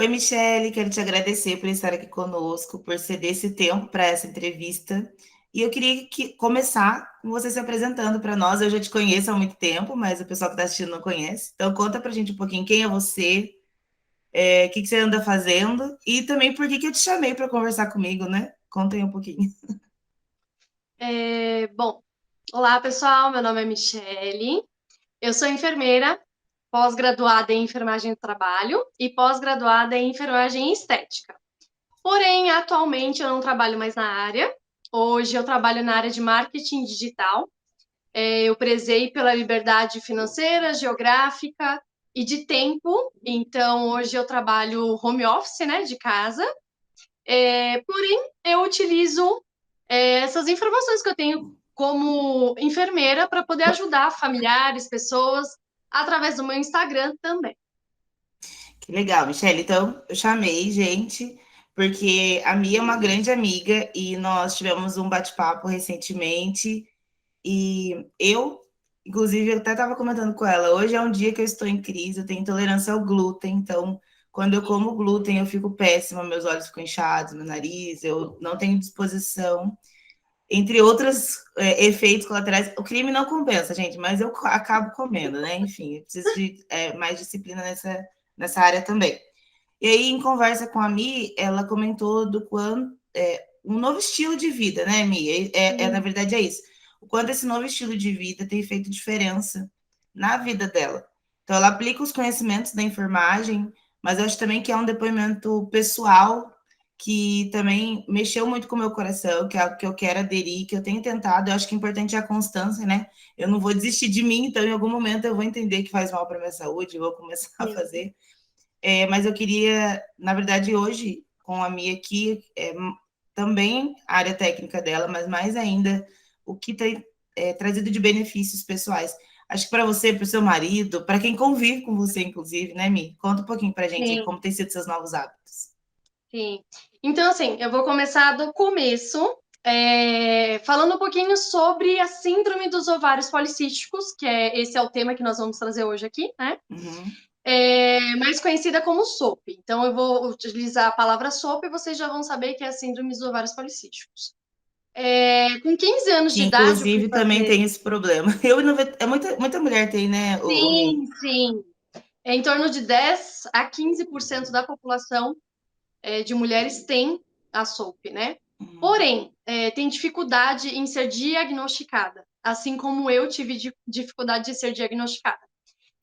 Oi, Michele, quero te agradecer por estar aqui conosco, por ceder esse tempo para essa entrevista. E eu queria começar com você se apresentando para nós. Eu já te conheço há muito tempo, mas o pessoal que está assistindo não conhece. Então, conta para a gente um pouquinho quem é você, o que você anda fazendo e também por que eu te chamei para conversar comigo, né? Conta aí um pouquinho. Bom, olá pessoal, meu nome é Michele, eu sou enfermeira, pós-graduada em enfermagem do trabalho e pós-graduada em enfermagem estética. Porém, atualmente eu não trabalho mais na área, hoje eu trabalho na área de marketing digital. Eu prezei pela liberdade financeira, geográfica e de tempo, então hoje eu trabalho home office, né, de casa. Porém, eu utilizo essas informações que eu tenho como enfermeira para poder ajudar familiares, pessoas, através do meu Instagram também. Que legal, Michele. Então, eu chamei, gente, porque a Mia é uma grande amiga e nós tivemos um bate-papo recentemente. E eu, inclusive, eu até estava comentando com ela, hoje é um dia que eu estou em crise, eu tenho intolerância ao glúten, então, quando eu como glúten, eu fico péssima, meus olhos ficam inchados, meu nariz, eu não tenho disposição, entre outros efeitos colaterais. O crime não compensa, gente, mas eu acabo comendo, né? Enfim, eu preciso de mais disciplina nessa área também. E aí, em conversa com a Mi, ela comentou do quanto um novo estilo de vida, né, Mi? Na Sim, verdade, é isso. O quanto esse novo estilo de vida tem feito diferença na vida dela. Então, ela aplica os conhecimentos da enfermagem, mas eu acho também que é um depoimento pessoal que também mexeu muito com o meu coração, que é algo que eu quero aderir, que eu tenho tentado. Eu acho que o importante é a constância, né? Eu não vou desistir de mim, então em algum momento eu vou entender que faz mal para minha saúde, eu vou começar a sim. fazer. Mas eu queria, na verdade, hoje, com a Mia aqui, também a área técnica dela, mas mais ainda o que tem trazido de benefícios pessoais. Acho que para você, para o seu marido, para quem convive com você, inclusive, né, Mi? Conta um pouquinho para a gente aí Sim, como tem sido seus novos hábitos. sim. Então, assim, eu vou começar do começo, falando um pouquinho sobre a síndrome dos ovários policísticos, esse é o tema que nós vamos trazer hoje aqui, né? Uhum. Mais conhecida como SOP. Então, eu vou utilizar a palavra SOP e vocês já vão saber que é a síndrome dos ovários policísticos. Com 15 anos Que de idade, eu fui inclusive também fazer. tem esse problema. Muita mulher tem, né, o Mi? Sim, sim. É em torno de 10 a 15% da população de mulheres tem a SOP, né? Uhum. Porém, tem dificuldade em ser diagnosticada, assim como eu tive dificuldade de ser diagnosticada.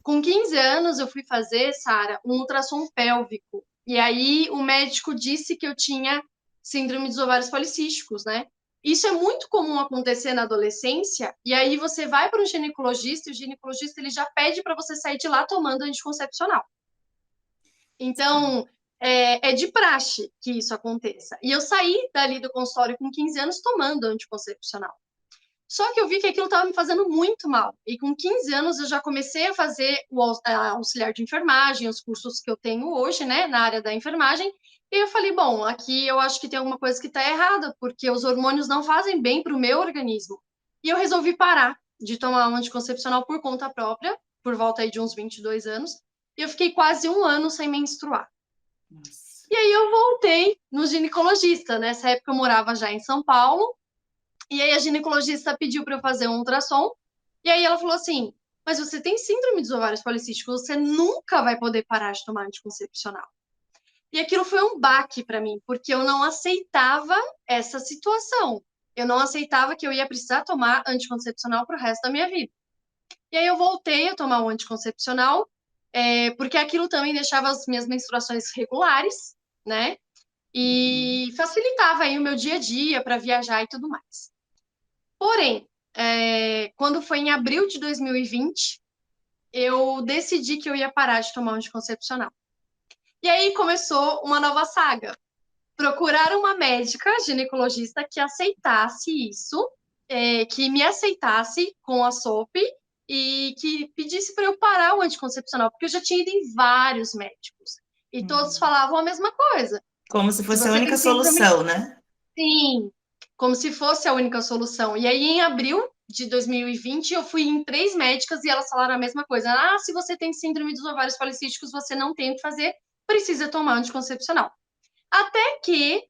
Com 15 anos, eu fui fazer, Sara, um ultrassom pélvico. E aí, o médico disse que eu tinha síndrome dos ovários policísticos, né? Isso é muito comum acontecer na adolescência, e aí você vai para um ginecologista e o ginecologista ele já pede para você sair de lá tomando anticoncepcional. Então, é de praxe que isso aconteça. E eu saí dali do consultório com 15 anos tomando anticoncepcional. Só que eu vi que aquilo estava me fazendo muito mal. E com 15 anos eu já comecei a fazer o auxiliar de enfermagem, os cursos que eu tenho hoje, né, na área da enfermagem. E eu falei, bom, aqui eu acho que tem alguma coisa que está errada, porque os hormônios não fazem bem para o meu organismo. E eu resolvi parar de tomar um anticoncepcional por conta própria, por volta aí de uns 22 anos. E eu fiquei quase um ano sem menstruar. Nossa. E aí eu voltei no ginecologista. Nessa época eu morava já em São Paulo. E aí a ginecologista pediu para eu fazer um ultrassom. E aí ela falou assim: mas você tem síndrome dos ovários policísticos, você nunca vai poder parar de tomar anticoncepcional. E aquilo foi um baque para mim, porque eu não aceitava essa situação. Eu não aceitava que eu ia precisar tomar anticoncepcional para o resto da minha vida. E aí eu voltei a tomar o anticoncepcional, porque aquilo também deixava as minhas menstruações regulares, né? Uhum. E facilitava aí o meu dia a dia para viajar e tudo mais. Porém, quando foi em abril de 2020, eu decidi que eu ia parar de tomar um anticoncepcional. E aí começou uma nova saga. Procurar uma médica ginecologista que aceitasse isso, que me aceitasse com a SOP e que pedisse para eu parar o anticoncepcional, porque eu já tinha ido em vários médicos e todos Uhum. falavam a mesma coisa. Como se Se fosse a você tem única síndrome. solução, né? Sim, como se fosse a única solução. E aí, em abril de 2020, eu fui em 3 médicas e elas falaram a mesma coisa. Ah, se você tem síndrome dos ovários policísticos, você não tem o que fazer, precisa tomar anticoncepcional. Até que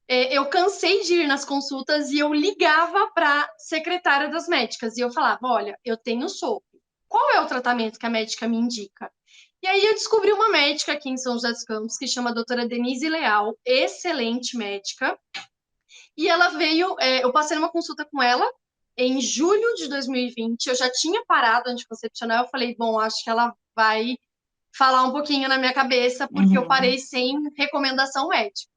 eu cansei de ir nas consultas e eu ligava para a secretária das médicas e eu falava, olha, eu tenho SOP. Qual é o tratamento que a médica me indica? E aí eu descobri uma médica aqui em São José dos Campos que chama a doutora Denise Leal, excelente médica. E ela veio, eu passei numa consulta com ela em julho de 2020. Eu já tinha parado anticoncepcional. Eu falei, bom, acho que ela vai falar um pouquinho na minha cabeça, porque eu Uhum. parei sem recomendação médica.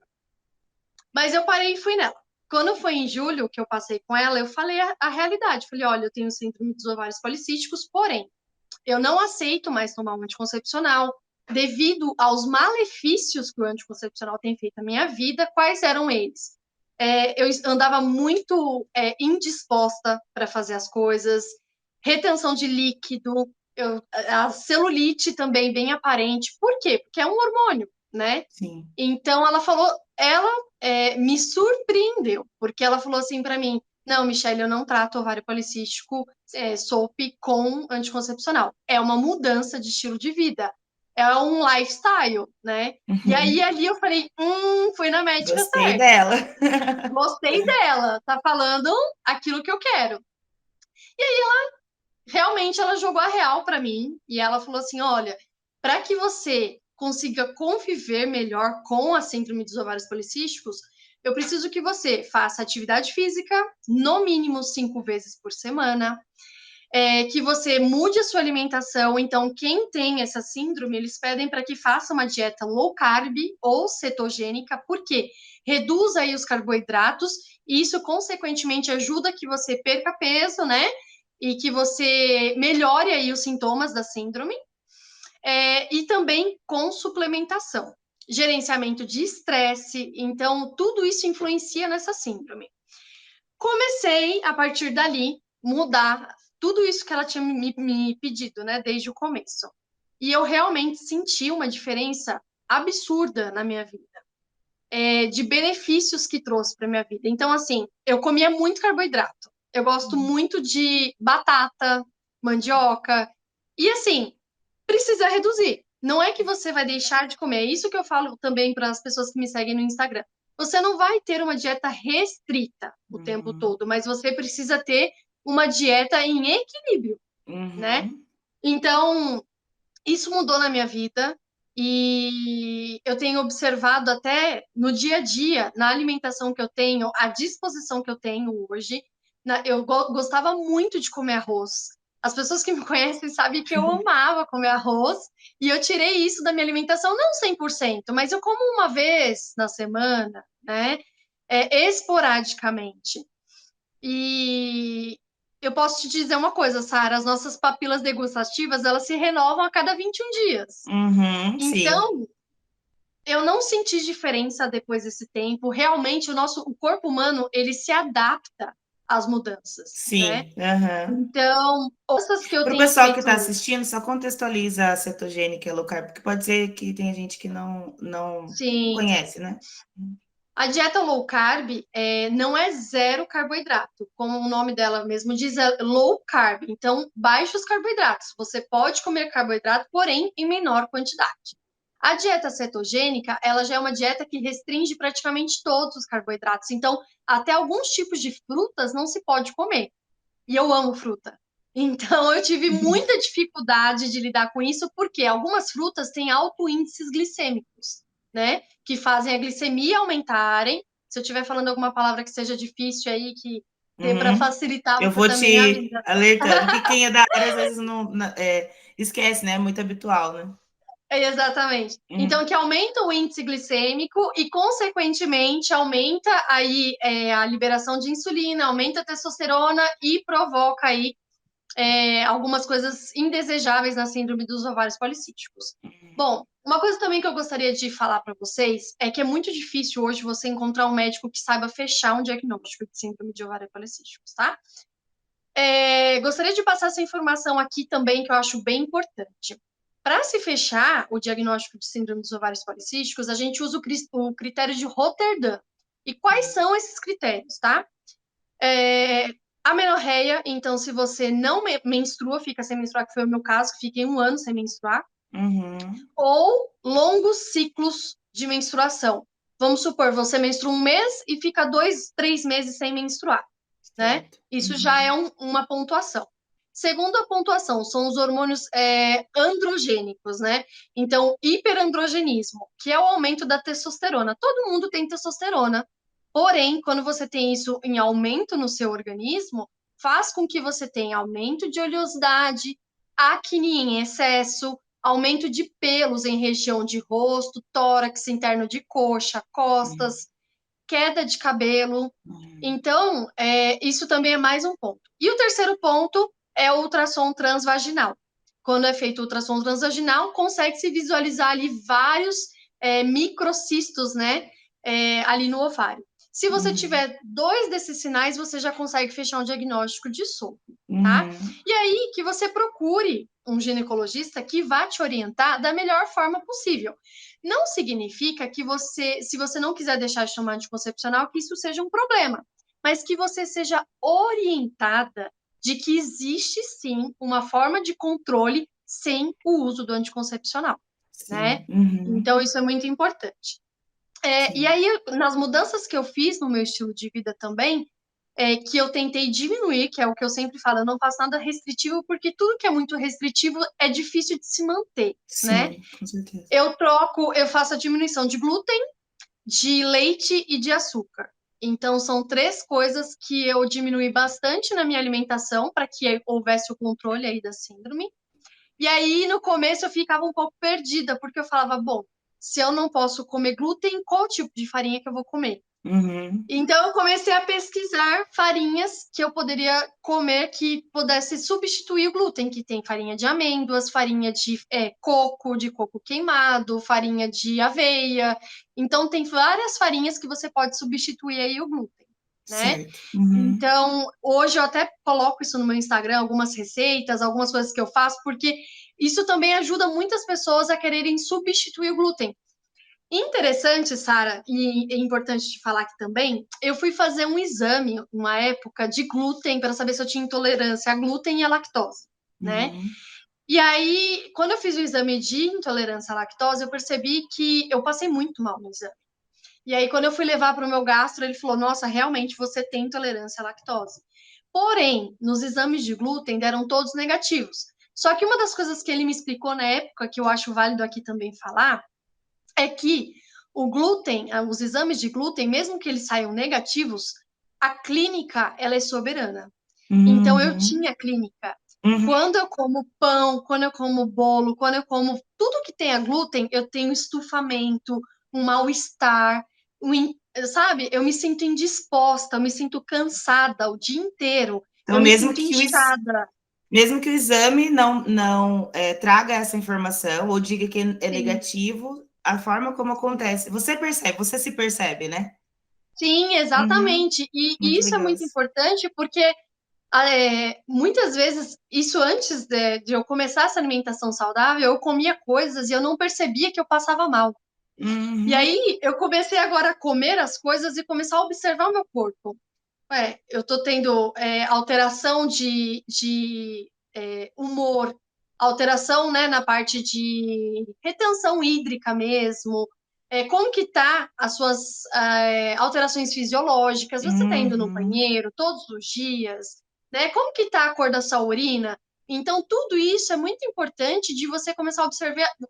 Mas eu parei e fui nela. Quando foi em julho que eu passei com ela, eu falei a realidade. Falei, olha, eu tenho síndrome dos ovários policísticos, porém, eu não aceito mais tomar um anticoncepcional devido aos malefícios que o anticoncepcional tem feito na minha vida. Quais eram eles? Eu andava muito indisposta para fazer as coisas, retenção de líquido, a celulite também bem aparente. Por quê? Porque é um hormônio, né? Sim. Então ela falou, ela me surpreendeu, porque ela falou assim para mim: não, Michelle, eu não trato ovário policístico SOP com anticoncepcional. É uma mudança de estilo de vida, é um lifestyle, né? E aí Uhum. ali eu falei, foi na médica Gostei certa. dela. Gostei dela, tá falando aquilo que eu quero. Realmente ela jogou a real para mim e ela falou assim: olha, para que você consiga conviver melhor com a síndrome dos ovários policísticos, eu preciso que você faça atividade física no mínimo 5 vezes por semana, que você mude a sua alimentação. Então, quem tem essa síndrome, eles pedem para que faça uma dieta low carb ou cetogênica, porque reduz aí os carboidratos e isso, consequentemente, ajuda que você perca peso, né? E que você melhore aí os sintomas da síndrome, e também com suplementação. Gerenciamento de estresse, então tudo isso influencia nessa síndrome. Comecei, a partir dali, mudar tudo isso que ela tinha me pedido, né, desde o começo. E eu realmente senti uma diferença absurda na minha vida, de benefícios que trouxe para minha vida. Então, assim, eu comia muito carboidrato. Eu gosto muito de batata, mandioca. E, assim, precisa reduzir. Não é que você vai deixar de comer. É isso que eu falo também para as pessoas que me seguem no Instagram. Você não vai ter uma dieta restrita o tempo Uhum. todo, mas você precisa ter uma dieta em equilíbrio, né? Uhum. Então, isso mudou na minha vida e eu tenho observado até no dia a dia, na alimentação que eu tenho, a disposição que eu tenho hoje. Eu gostava muito de comer arroz. As pessoas que me conhecem sabem que eu amava comer arroz e eu tirei isso da minha alimentação, não 100%, mas eu como uma vez na semana, né? Esporadicamente. E eu posso te dizer uma coisa, Sara, as nossas papilas degustativas, elas se renovam a cada 21 dias. Uhum. Sim. Então, eu não senti diferença depois desse tempo. Realmente, o corpo humano, ele se adapta às mudanças, né? Sim. Uhum. Então, coisas que eu Para o tenho pessoal que está feito, assistindo, só contextualiza a cetogênica e a low carb, porque pode ser que tem gente que não sim, conhece, né? a dieta low carb não é zero carboidrato, como o nome dela mesmo diz, é low carb. Então, baixos carboidratos. Você pode comer carboidrato, porém em menor quantidade. A dieta cetogênica, ela já é uma dieta que restringe praticamente todos os carboidratos. Então, até alguns tipos de frutas não se pode comer. E eu amo fruta. Então, eu tive muita dificuldade de lidar com isso, porque algumas frutas têm alto índices glicêmicos, né? Que fazem a glicemia aumentarem. Se eu estiver falando alguma palavra que seja difícil aí, que dê para Uhum. facilitar Eu você vou também a te vida. alertando, que quem é da área às vezes esquece, né? É muito habitual, né? Exatamente. Uhum. Então, que aumenta o índice glicêmico e, consequentemente, aumenta aí a liberação de insulina, aumenta a testosterona e provoca aí algumas coisas indesejáveis na síndrome dos ovários policísticos. Bom, uma coisa também que eu gostaria de falar para vocês é que é muito difícil hoje você encontrar um médico que saiba fechar um diagnóstico de síndrome de ovários policísticos, tá? Gostaria de passar essa informação aqui também, que eu acho bem importante. Para se fechar o diagnóstico de síndrome dos ovários policísticos, a gente usa o critério de Rotterdam. E quais são esses critérios, tá? É, amenorreia, então, se você não menstrua, fica sem menstruar, que foi o meu caso, que fiquei 1 ano sem menstruar. Uhum. ou longos ciclos de menstruação. Vamos supor, você menstrua um mês e fica 2, 3 meses sem menstruar, né? Certo. Isso já é Uhum. uma pontuação. Segunda pontuação são os hormônios androgênicos, né? Então, hiperandrogenismo, que é o aumento da testosterona. Todo mundo tem testosterona, porém, quando você tem isso em aumento no seu organismo, faz com que você tenha aumento de oleosidade, acne em excesso, aumento de pelos em região de rosto, tórax interno de coxa, Uhum. costas, queda de cabelo. Uhum. Então, isso também é mais um ponto. E o terceiro ponto é o ultrassom transvaginal. Quando é feito o ultrassom transvaginal, consegue-se visualizar ali vários microcistos, né, ali no ovário. Se você Uhum. tiver 2 desses sinais, você já consegue fechar um diagnóstico de SOP, tá? Uhum. E aí que você procure um ginecologista que vá te orientar da melhor forma possível. Não significa que você, se você não quiser deixar de tomar anticoncepcional, que isso seja um problema, mas que você seja orientada de que existe sim uma forma de controle sem o uso do anticoncepcional, né? Sim. Uhum. Então, isso é muito importante. E Sim. aí, nas mudanças que eu fiz no meu estilo de vida também, que eu tentei diminuir, que é o que eu sempre falo, eu não faço nada restritivo, porque tudo que é muito restritivo é difícil de se manter, né? Sim, com certeza. Eu faço a diminuição de glúten, de leite e de açúcar. Então, são 3 coisas que eu diminui bastante na minha alimentação para que houvesse o controle aí da síndrome. E aí, no começo, eu ficava um pouco perdida, porque eu falava, bom, se eu não posso comer glúten, qual tipo de farinha que eu vou comer? Uhum. Então, eu comecei a pesquisar farinhas que eu poderia comer que pudesse substituir o glúten, que tem farinha de amêndoas, farinha de coco queimado, farinha de aveia. Então, tem várias farinhas que você pode substituir aí o glúten, né? Certo. Uhum. Então, hoje eu até coloco isso no meu Instagram, algumas receitas, algumas coisas que eu faço, porque isso também ajuda muitas pessoas a quererem substituir o glúten. Interessante, Sara, e é importante te falar aqui também, eu fui fazer um exame, uma época, de glúten, para saber se eu tinha intolerância a glúten e a lactose, né? Uhum. E aí, quando eu fiz o exame de intolerância à lactose, eu percebi que eu passei muito mal no exame. E aí, quando eu fui levar para o meu gastro, ele falou: Nossa, realmente você tem intolerância à lactose. Porém, nos exames de glúten deram todos negativos. Só que uma das coisas que ele me explicou na época, que eu acho válido aqui também falar, é que o glúten, os exames de glúten, mesmo que eles saiam negativos, a clínica ela é soberana. Então eu Uhum. tinha clínica. Uhum. Quando eu como pão, quando eu como bolo, quando eu como tudo que tenha glúten, eu tenho estufamento, um mal-estar, sabe? Eu me sinto indisposta, eu me sinto cansada o dia inteiro, Então, eu me sinto inchada. mesmo que o exame não traga essa informação ou diga que é Sim, negativo, a forma como sim. acontece, você percebe, você se percebe, né? Sim, Uhum. exatamente. E Muito isso é legal muito isso. importante porque muitas vezes, isso antes de eu começar essa alimentação saudável, eu comia coisas e eu não percebia que eu passava mal. E Uhum. aí eu comecei agora a comer as coisas e começar a observar o meu corpo. Eu tô tendo alteração de humor, alteração, né, na parte de retenção hídrica mesmo. Como que tá as suas alterações fisiológicas? Você tá indo no Uhum. banheiro todos os dias, né? Como que tá a cor da sua urina? Então, tudo isso é muito importante de você começar a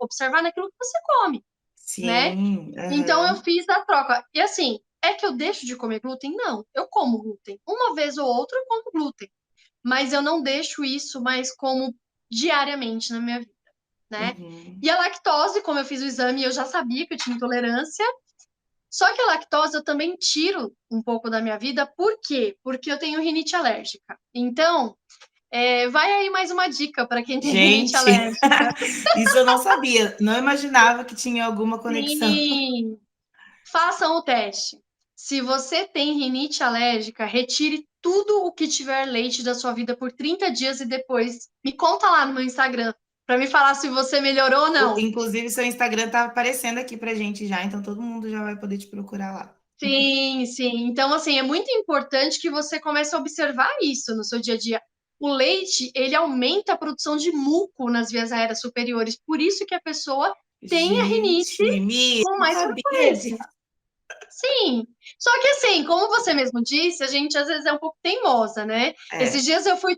observar naquilo que você come, né? Sim. Então eu Aham. fiz a troca. E assim, é que eu deixo de comer glúten? Não, eu como glúten. Uma vez ou outra eu como glúten, mas eu não deixo isso mais como diariamente na minha vida, né? Uhum. E a lactose, como eu fiz o exame, eu já sabia que eu tinha intolerância. Só que a lactose eu também tiro um pouco da minha vida. Por quê? Porque eu tenho rinite alérgica. Então, vai aí mais uma dica para quem tem rinite Gente, alérgica. isso eu não sabia, não imaginava que tinha alguma conexão. Sim, façam o teste. Se você tem rinite alérgica, retire tudo o que tiver leite da sua vida por 30 dias e depois me conta lá no meu Instagram para me falar se você melhorou ou não. Inclusive, seu Instagram tá aparecendo aqui pra gente já, então todo mundo já vai poder te procurar lá. Sim, sim. Então, assim, é muito importante que você comece a observar isso no seu dia a dia. o leite, ele aumenta a produção de muco nas vias aéreas superiores, por isso que a pessoa tem a rinite Gente, Mi, com não mais sabia frequência. disso. Sim, só que assim, como você mesmo disse, a gente às vezes é um pouco teimosa, né? É, Esses dias eu fui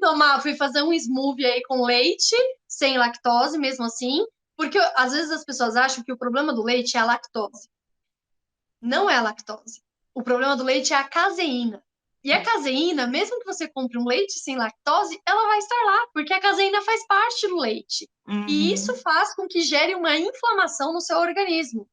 fazer um smoothie aí com leite, sem lactose, mesmo assim, porque às vezes as pessoas acham que o problema do leite é a lactose. Não é a lactose. O problema do leite é a caseína. E a caseína, mesmo que você compre um leite sem lactose, ela vai estar lá, porque a caseína faz parte do leite. E isso uhum, faz com que gere uma inflamação no seu organismo.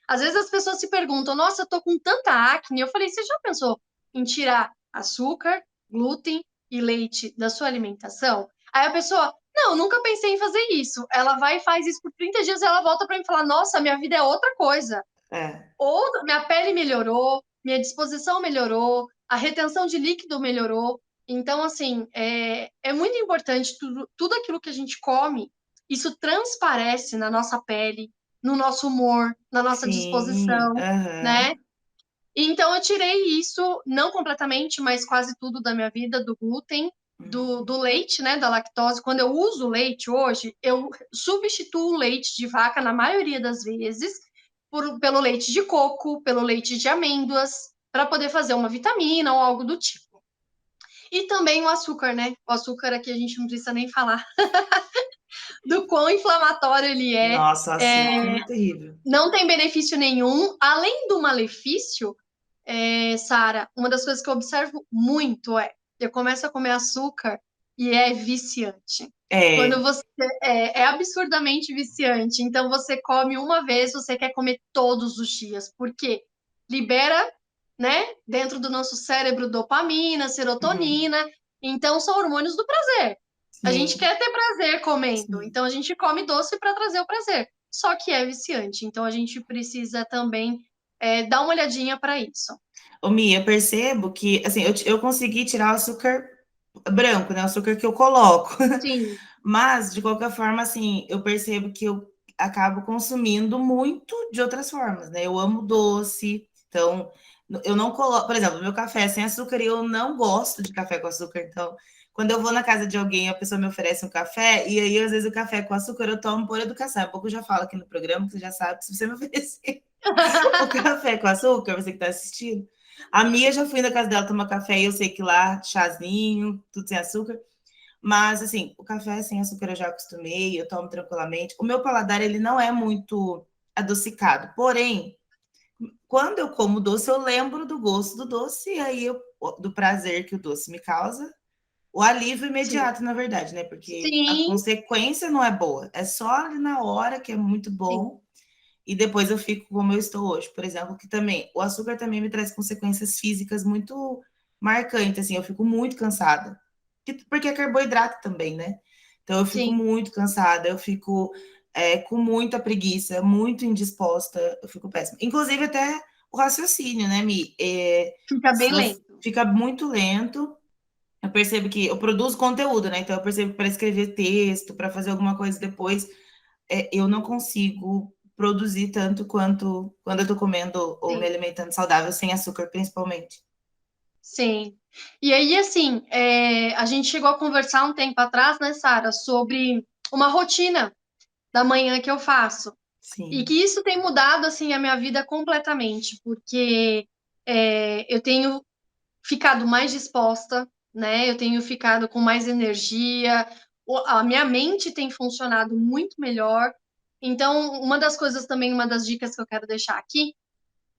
Às vezes as pessoas se perguntam: nossa, eu tô com tanta acne. Eu falei: você já pensou em tirar açúcar, glúten e leite da sua alimentação? Aí a pessoa: não, nunca pensei em fazer isso. Ela vai e faz isso por 30 dias e ela volta para mim e fala: nossa, minha vida é outra coisa. é, Ou minha pele melhorou, minha disposição melhorou, a retenção de líquido melhorou. Então, assim, é muito importante tudo aquilo que a gente come, isso transparece na nossa pele, no nosso humor, na nossa sim, disposição, aham, né? Então, eu tirei isso, não completamente, mas quase tudo da minha vida, do glúten, do leite, né, da lactose. Quando eu uso leite hoje, eu substituo o leite de vaca na maioria das vezes pelo leite de coco, pelo leite de amêndoas, para poder fazer uma vitamina ou algo do tipo. E também o açúcar, né? O açúcar aqui a gente não precisa nem falar do quão inflamatório ele é. Nossa, açúcar é terrível. Não tem benefício nenhum, além do malefício. Sara, uma das coisas que eu observo muito eu começo a comer açúcar e é viciante. Quando É, você é absurdamente viciante, então você come uma vez, você quer comer todos os dias, porque libera, né, dentro do nosso cérebro dopamina, uhum, serotonina, então são hormônios do prazer. A gente sim, quer ter prazer comendo, sim. então a gente come doce para trazer o prazer. Só que é viciante, então a gente precisa também dar uma olhadinha para isso. Ô, Mia, eu percebo que, assim, eu consegui tirar o açúcar branco, né, o açúcar que eu coloco. Sim, Mas, de qualquer forma, assim, eu percebo que eu acabo consumindo muito de outras formas, né? Eu amo doce, então eu não coloco, por exemplo, meu café é sem açúcar e eu não gosto de café com açúcar, então quando eu vou na casa de alguém, a pessoa me oferece um café, e aí às vezes o café com açúcar eu tomo por educação. Um pouco eu já falo aqui no programa, que você já sabe que se você me oferecer o café com açúcar, você que está assistindo. A Mia já fui na casa dela tomar café e eu sei que lá, chazinho, tudo sem açúcar. Mas, assim, o café sem açúcar eu já acostumei, eu tomo tranquilamente. O meu paladar, ele não é muito adocicado. Porém, quando eu como doce, eu lembro do gosto do doce e aí do prazer que o doce me causa. O alívio sim, imediato, na verdade, né? Porque a sim, consequência não é boa. É só ali na hora que é muito sim, bom. E depois eu fico como eu estou hoje. Por exemplo, que também, o açúcar também me traz consequências físicas muito marcantes, assim, eu fico muito cansada. Porque é carboidrato também, né? Então eu fico sim. muito cansada, eu fico com muita preguiça, muito indisposta, eu fico péssima. Inclusive até o raciocínio, né, Mi? Fica bem lento. Fica muito lento. Eu percebo que eu produzo conteúdo, né? Então eu percebo que para escrever texto, para fazer alguma coisa depois, eu não consigo produzir tanto quanto quando eu tô comendo ou me Sim, alimentando saudável, sem açúcar, principalmente. sim. E aí, assim, a gente chegou a conversar um tempo atrás, né, Sara, sobre uma rotina da manhã que eu faço. E que Sim. isso tem mudado, assim, a minha vida completamente, porque eu tenho ficado mais disposta, né? Eu tenho ficado com mais energia, a minha mente tem funcionado muito melhor. Então, uma das coisas também, uma das dicas que eu quero deixar aqui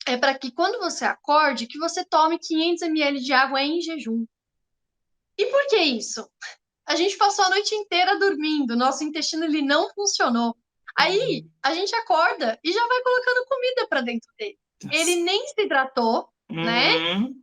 é para que quando você acorde, que você tome 500 ml de água em jejum. E por que isso? A gente passou a noite inteira dormindo, nosso intestino ele não funcionou. Aí Uhum. a gente acorda e já vai colocando comida para dentro dele. Ele Nossa. nem se hidratou, né? Uhum.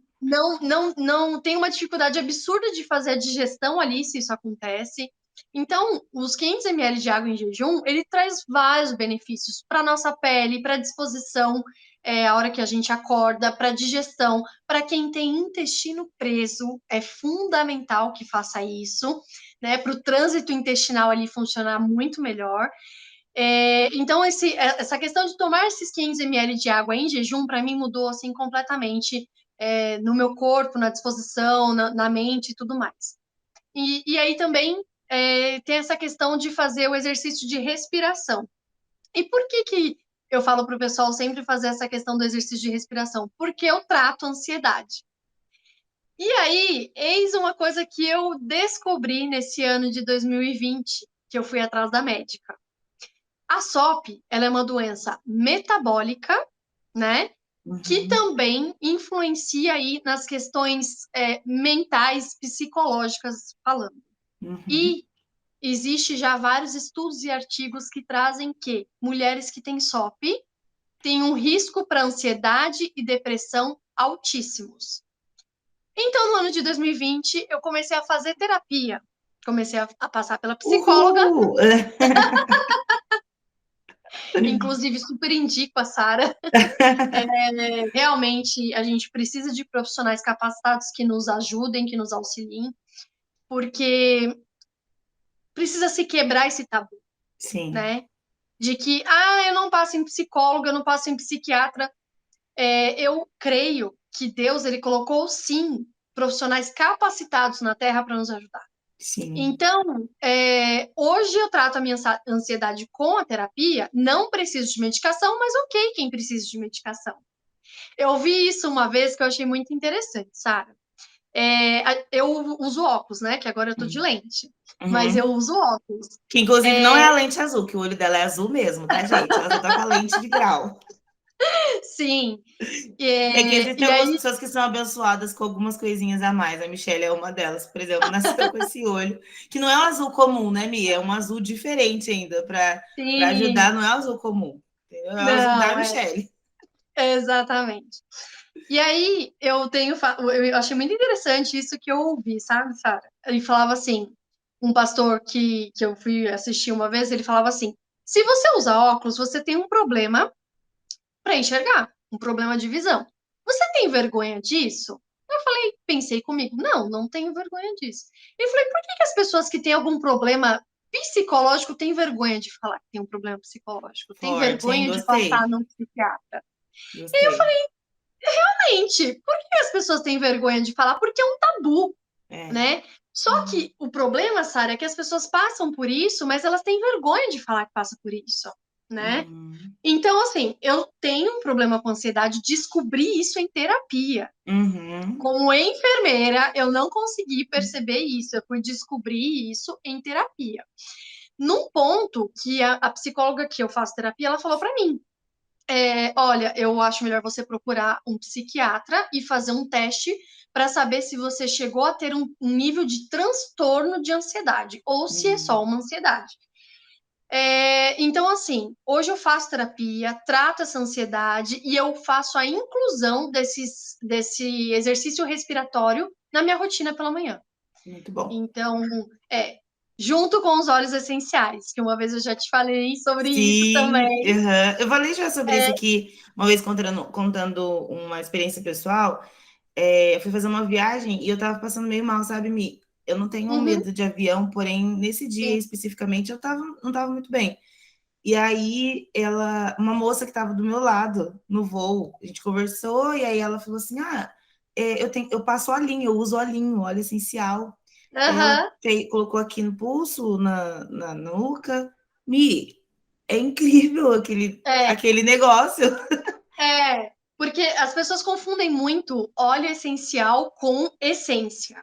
Não tem uma dificuldade absurda de fazer a digestão ali, se isso acontece. Então, os 500 ml de água em jejum, ele traz vários benefícios para nossa pele, para disposição, a hora que a gente acorda, para digestão. Para quem tem intestino preso, é fundamental que faça isso, né? Para o trânsito intestinal ali funcionar muito melhor. Então, essa questão de tomar esses 500 ml de água em jejum, para mim, mudou assim completamente no meu corpo, na disposição, na mente e tudo mais. E aí também tem essa questão de fazer o exercício de respiração. E por que eu falo para o pessoal sempre fazer essa questão do exercício de respiração? Porque eu trato ansiedade. E aí, eis uma coisa que eu descobri nesse ano de 2020, que eu fui atrás da médica. A SOP, ela é uma doença metabólica, né? Que Uhum, também influencia aí nas questões mentais, psicológicas falando. uhum, E existe já vários estudos e artigos que trazem que mulheres que têm SOP têm um risco para ansiedade e depressão altíssimos. Então, no ano de 2020, eu comecei a fazer terapia. Comecei a passar pela psicóloga, uhul! inclusive super indico a Sara. Realmente, a gente precisa de profissionais capacitados que nos ajudem, que nos auxiliem, porque precisa se quebrar esse tabu, Sim, né? De que, eu não passo em psicólogo, eu não passo em psiquiatra. Eu creio que Deus, ele colocou, sim, profissionais capacitados na Terra para nos ajudar. sim, Então, hoje eu trato a minha ansiedade com a terapia, não preciso de medicação, mas ok, quem precisa de medicação. Eu ouvi isso uma vez que eu achei muito interessante, Sara. Eu uso óculos, né? Que agora eu tô de sim. lente, mas eu Uhum. uso óculos. Que inclusive não é É, a lente azul, que o olho dela é azul mesmo, tá, gente? Ela só tá com a lente de grau. sim, É que existem e algumas aí, pessoas que são abençoadas com algumas coisinhas a mais. A Michelle é uma delas, por exemplo, nasceu com esse olho, que não é um azul comum, né, Mia? É um azul diferente ainda, para sim, ajudar, não é o azul comum. Entendeu? É o azul da não, Michelle. exatamente. E aí eu achei muito interessante isso que eu ouvi, sabe, Sara? Ele falava assim, um pastor que eu fui assistir uma vez, ele falava assim: se você usa óculos, você tem um problema para enxergar, um problema de visão. Você tem vergonha disso? Eu falei, pensei comigo, não, não tenho vergonha disso. E falei, por que as pessoas que têm algum problema psicológico têm vergonha de falar que tem um problema psicológico? Tem Forte, hein? vergonha de passar Gostei. num psiquiatra? Gostei. Gente, por que as pessoas têm vergonha de falar? Porque é um tabu, É. né? Só que o problema, Sara, é que as pessoas passam por isso, mas elas têm vergonha de falar que passa por isso, né? Uhum. Então, assim, eu tenho um problema com ansiedade, descobri isso em terapia. Uhum. Como enfermeira, eu não consegui perceber isso, eu fui descobrir isso em terapia. Num ponto que a psicóloga que eu faço terapia, ela falou para mim, olha, eu acho melhor você procurar um psiquiatra e fazer um teste para saber se você chegou a ter um nível de transtorno de ansiedade ou se é só Uhum. uma ansiedade. Então, assim, hoje eu faço terapia, trato essa ansiedade e eu faço a inclusão desse exercício respiratório na minha rotina pela manhã. Muito bom. Então, é, junto com os óleos essenciais, que uma vez eu já te falei sobre isso Sim, também. aham. Eu falei já sobre isso aqui, uma vez contando uma experiência pessoal. Eu fui fazer uma viagem e eu tava passando meio mal, sabe, Mi? Eu não tenho Uhum, medo de avião, porém, nesse dia sim. especificamente, não tava muito bem. E aí, uma moça que estava do meu lado no voo, a gente conversou, e aí ela falou assim: eu passo olhinho, eu uso olhinho, óleo essencial. E aí ela Aham, colocou aqui no pulso, na nuca. Mi, é incrível é, aquele negócio. porque as pessoas confundem muito óleo essencial com essência.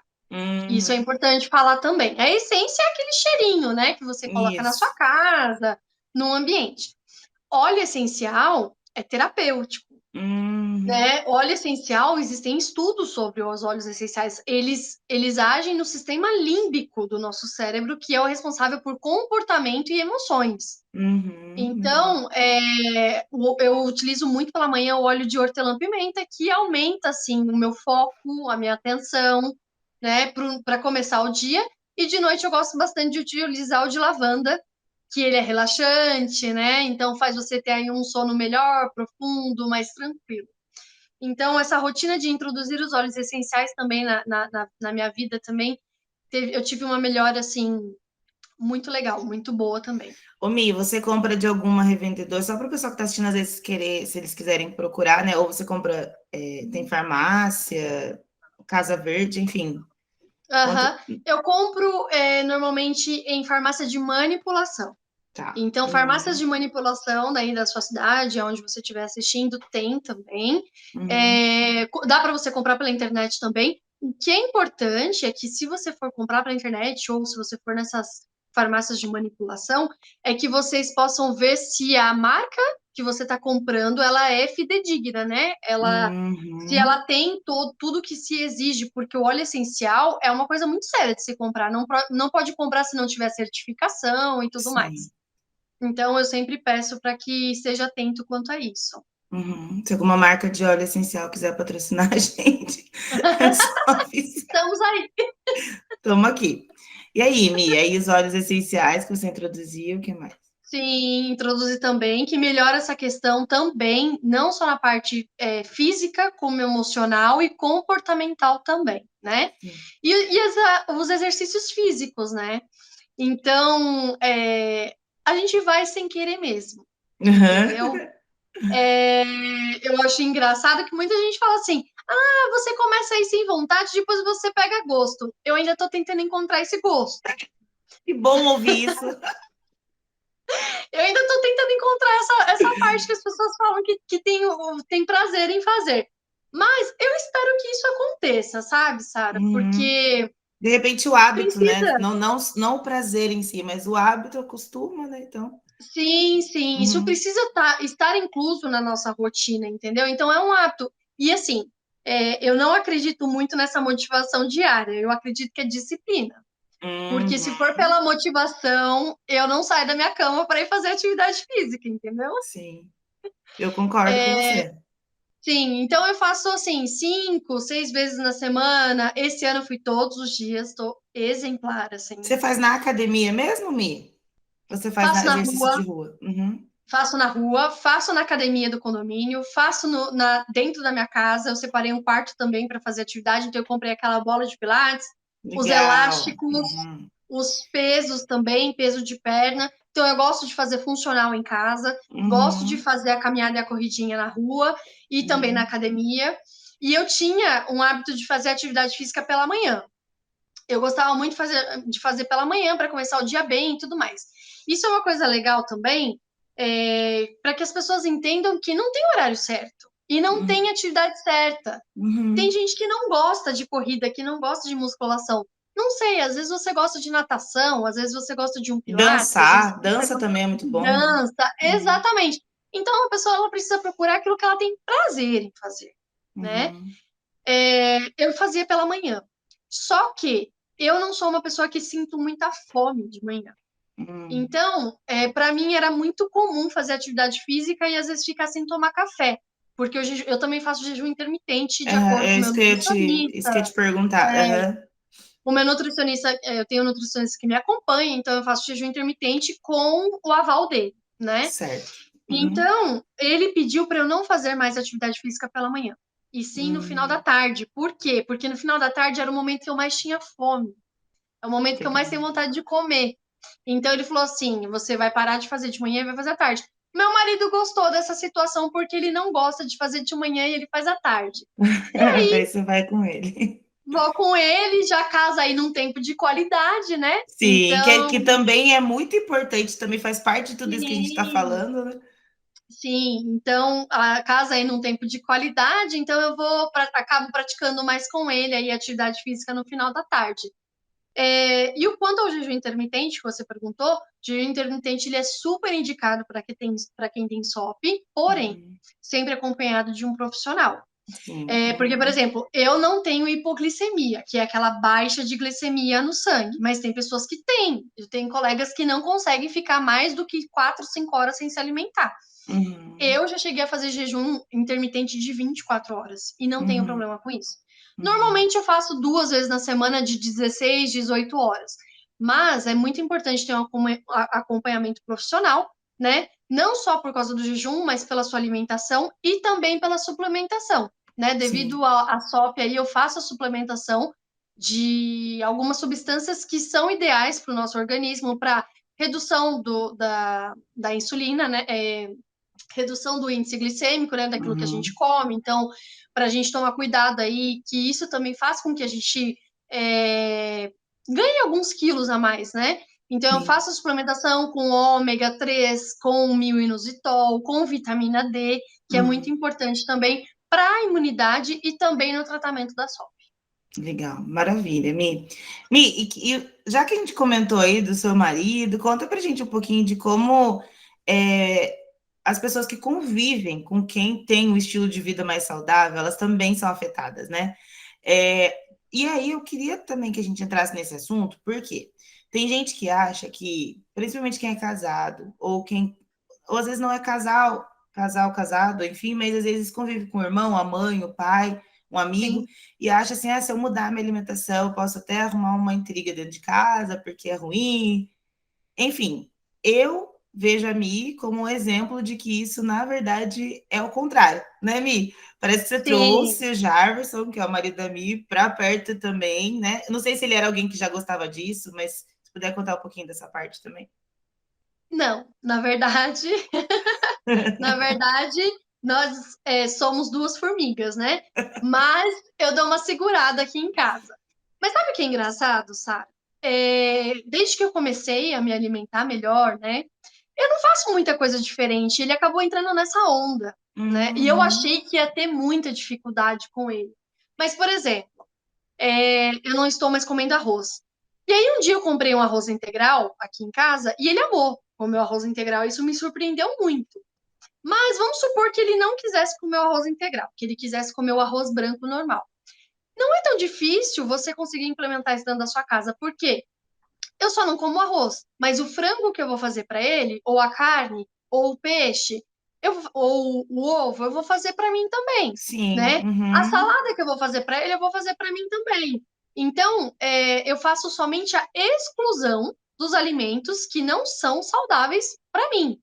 Isso é Uhum, importante falar também. A essência é aquele cheirinho, né, que você coloca na sua isso. casa, no ambiente. Óleo essencial é terapêutico, Uhum, né? Óleo essencial, existem estudos sobre os óleos essenciais. Eles agem no sistema límbico do nosso cérebro, que é o responsável por comportamento e emoções. muito bom. Então, eu utilizo muito pela manhã o óleo de hortelã-pimenta, que aumenta, assim, o meu foco, a minha atenção, né, para começar o dia. E de noite eu gosto bastante de utilizar o de lavanda, que ele é relaxante, né? Então faz você ter aí um sono melhor, profundo, mais tranquilo. Então, essa rotina de introduzir os óleos essenciais também na minha vida também, eu tive uma melhora, assim, muito legal, muito boa também. Ô, Mi, você compra de alguma revendedora, só para o pessoal que está assistindo, às vezes, querer, se eles quiserem procurar, né? Ou você compra, tem farmácia, Casa Verde, enfim. Quanto? Aham. Eu compro normalmente em farmácia de manipulação. Tá. Então, farmácias de manipulação daí da sua cidade, onde você estiver assistindo, tem também. Uhum. Dá para você comprar pela internet também. O que é importante é que se você for comprar pela internet ou se você for nessas farmácias de manipulação, é que vocês possam ver se a marca que você está comprando, ela é fidedigna, né? Se Uhum. ela tem tudo que se exige, porque o óleo essencial é uma coisa muito séria de se comprar. Não, não pode comprar se não tiver certificação e tudo Sim. mais. Então, eu sempre peço para que esteja atento quanto a isso. Uhum. Se alguma marca de óleo essencial quiser patrocinar a gente, é só avisar. Estamos aí. Estamos aqui. E aí, Mi, aí os óleos essenciais que você introduziu, o que mais? Sim, introduzir também, que melhora essa questão também, não só na parte física, como emocional e comportamental também, né? Sim. Os exercícios físicos, né? Então, a gente vai sem querer mesmo, entendeu? Uhum. Eu acho engraçado que muita gente fala assim: ah, você começa aí sem vontade, depois você pega gosto. Eu ainda tô tentando encontrar esse gosto. Que bom ouvir isso. Eu ainda tô tentando encontrar essa parte que as pessoas falam que tem prazer em fazer. Mas eu espero que isso aconteça, sabe, Sara? Uhum. Porque De repente o hábito, né? precisa. Não o prazer em si, mas o hábito acostuma, né? Então. Sim, sim, isso Uhum. precisa estar incluso na nossa rotina, entendeu? Então é um hábito. E assim, eu não acredito muito nessa motivação diária, eu acredito que é disciplina. Porque se for Uhum. pela motivação, eu não saio da minha cama para ir fazer atividade física, entendeu? Sim, eu concordo com você. Sim, então eu faço assim, 5, 6 vezes na semana. Esse ano eu fui todos os dias, estou exemplar, assim. Você faz na academia mesmo, Mi? Você faz na Faço na exercício de rua, rua? Uhum. faço na academia do condomínio, faço dentro da minha casa. Eu separei um quarto também para fazer atividade, então eu comprei aquela bola de pilates, os Legal. elásticos, Uhum. os pesos também, peso de perna. Então eu gosto de fazer funcional em casa, gosto de Uhum. fazer a caminhada e a corridinha na rua e também na Uhum. academia. E eu tinha um hábito de fazer atividade física pela manhã. Eu gostava muito de fazer pela manhã para começar o dia bem e tudo mais. Isso é uma coisa legal também, para que as pessoas entendam que não tem horário certo e não tem atividade certa. Tem Uhum. gente que não gosta de corrida, que não gosta de musculação. Não sei, às vezes você gosta de natação, às vezes você gosta de um pilates, às vezes Dançar, você dança gosta também é muito de bom, né? dança. Uhum. Exatamente. Então a pessoa ela precisa procurar aquilo que ela tem prazer em fazer, né? Uhum. Eu fazia pela manhã. Só que eu não sou uma pessoa que sinto muita fome de manhã. Uhum. Então, para mim era muito comum fazer atividade física e às vezes ficar sem tomar café, porque eu também faço jejum intermitente de acordo É com o meu isso que eu ia nutricionista. te perguntar. Aham. O meu nutricionista, eu tenho um nutricionista que me acompanha, então eu faço jejum intermitente com o aval dele, né? Certo. Uhum. Então, ele pediu para eu não fazer mais atividade física pela manhã, e sim no final da Hum, tarde. Por quê? Porque no final da tarde era o momento que eu mais tinha fome, é o momento que eu mais legal. tenho vontade de comer. Então, ele falou assim: você vai parar de fazer de manhã e vai fazer à tarde. Meu marido gostou dessa situação porque ele não gosta de fazer de manhã e ele faz à tarde. Daí você vai com ele. Vou com ele, já casa aí num tempo de qualidade, né? Sim, Então, que também é muito importante, também faz parte de tudo isso que a gente está sim, falando, né? sim. Então, a casa aí num tempo de qualidade, então acabo praticando mais com ele aí atividade física no final da tarde. E o quanto ao jejum intermitente, que você perguntou, o jejum intermitente ele é super indicado para quem tem SOP, porém, Uhum. sempre acompanhado de um profissional. Sim. Porque, por Uhum. exemplo, eu não tenho hipoglicemia, que é aquela baixa de glicemia no sangue, mas tem pessoas que têm. Eu tenho colegas que não conseguem ficar mais do que 4, 5 horas sem se alimentar. Uhum. Eu já cheguei a fazer jejum intermitente de 24 horas e não tenho Uhum. problema com isso. Uhum. Normalmente eu faço 2 vezes na semana de 16, 18 horas. Mas é muito importante ter um acompanhamento profissional, né? Não só por causa do jejum, mas pela sua alimentação e também pela suplementação, né? Sim. Devido à SOP aí, eu faço a suplementação de algumas substâncias que são ideais para o nosso organismo, para redução da insulina, né? Redução do índice glicêmico, né, daquilo que a gente Uhum. come. Então, para a gente tomar cuidado aí, que isso também faz com que a gente ganhe alguns quilos a mais, né? Então, eu Sim. faço suplementação com ômega 3, com milinositol, com vitamina D, que é muito Uhum. importante também para a imunidade e também no tratamento da SOP. Legal, maravilha, Mi. Mi, já que a gente comentou aí do seu marido, conta pra gente um pouquinho de como é, as pessoas que convivem com quem tem um estilo de vida mais saudável, elas também são afetadas, né? É, e aí eu queria também que a gente entrasse nesse assunto, porque tem gente que acha que, principalmente quem é casado, ou às vezes não é casado, enfim, mas às vezes convive com o irmão, a mãe, o pai, um amigo, Sim, e acha assim, se eu mudar minha alimentação, eu posso até arrumar uma intriga dentro de casa, porque é ruim. Enfim, eu vejo a Mi como um exemplo de que isso, na verdade, é o contrário, né, Mi? Parece que você sim. trouxe o Jarverson, que é o marido da Mi, para perto também, né? Eu não sei se ele era alguém que já gostava disso, mas se puder contar um pouquinho dessa parte também. Não, na verdade, nós somos duas formigas, né? Mas eu dou uma segurada aqui em casa. Mas sabe o que é engraçado, Sara? Desde que eu comecei a me alimentar melhor, né? Eu não faço muita coisa diferente. Ele acabou entrando nessa onda, né? E eu Uhum. achei que ia ter muita dificuldade com ele. Mas, por exemplo, eu não estou mais comendo arroz. E aí um dia eu comprei um arroz integral aqui em casa e ele amou o meu arroz integral. Isso me surpreendeu muito. Mas vamos supor que ele não quisesse comer o arroz integral, que ele quisesse comer o arroz branco normal. Não é tão difícil você conseguir implementar isso dentro da sua casa, porque eu só não como arroz, mas o frango que eu vou fazer para ele, ou a carne, ou o peixe, ou o ovo, eu vou fazer para mim também, Sim. né? A Uhum. salada que eu vou fazer para ele, eu vou fazer para mim também. Então, eu faço somente a exclusão dos alimentos que não são saudáveis para mim.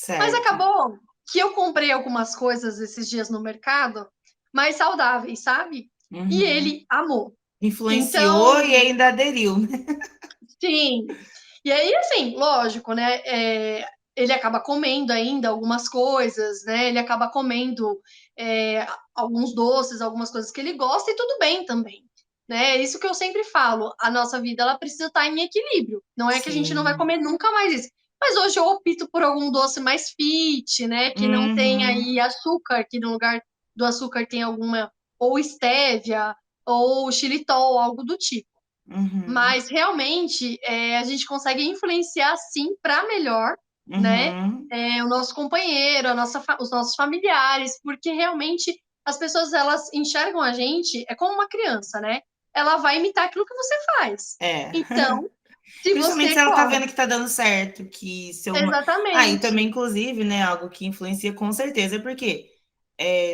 Mas Certo. acabou que eu comprei algumas coisas esses dias no mercado mais saudáveis, sabe? E Uhum. ele amou. Influenciou e Então, ainda aderiu, né? sim. E aí, assim, lógico, né? Ele acaba comendo ainda algumas coisas, né? Ele acaba comendo alguns doces, algumas coisas que ele gosta, e tudo bem também. Né? É isso que eu sempre falo, a nossa vida ela precisa estar em equilíbrio. Não é que a gente não vai Sim. comer nunca mais isso. Mas hoje eu opto por algum doce mais fit, né? Que não tem Uhum. aí açúcar, que no lugar do açúcar tem alguma, ou stevia, ou xilitol, algo do tipo. Uhum. Mas realmente a gente consegue influenciar sim para melhor, né? Uhum. O nosso companheiro, os nossos familiares, porque realmente as pessoas elas enxergam a gente como uma criança, né? Ela vai imitar aquilo que você faz. É. Então, se Principalmente se você ela tá come, vendo que tá dando certo, que seu e exatamente, também inclusive, né, algo que influencia com certeza, porque,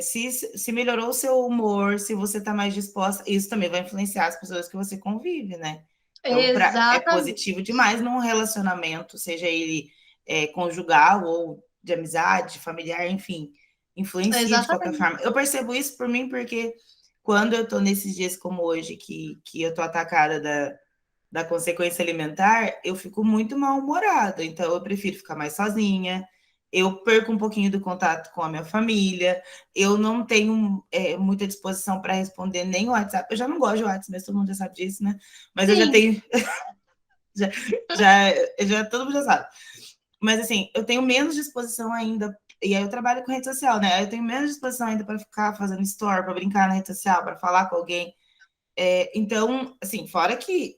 se melhorou o seu humor, se você tá mais disposta, isso também vai influenciar as pessoas que você convive, né. Então é exatamente, positivo demais num relacionamento, seja ele, conjugal ou de amizade, familiar, enfim, influencia de qualquer exatamente. forma. Eu percebo isso por mim, porque quando eu tô nesses dias como hoje, que eu tô atacada da consequência alimentar, eu fico muito mal-humorada. Então, eu prefiro ficar mais sozinha. Eu perco um pouquinho do contato com a minha família. Eu não tenho muita disposição para responder nem o WhatsApp. Eu já não gosto de WhatsApp, mas todo mundo já sabe disso, né? Mas eu já Sim, tenho. Já, já todo mundo já sabe. Mas assim, eu tenho menos disposição ainda. E aí eu trabalho com rede social, né? Eu tenho menos disposição ainda para ficar fazendo story, para brincar na rede social, para falar com alguém. Então, assim, fora que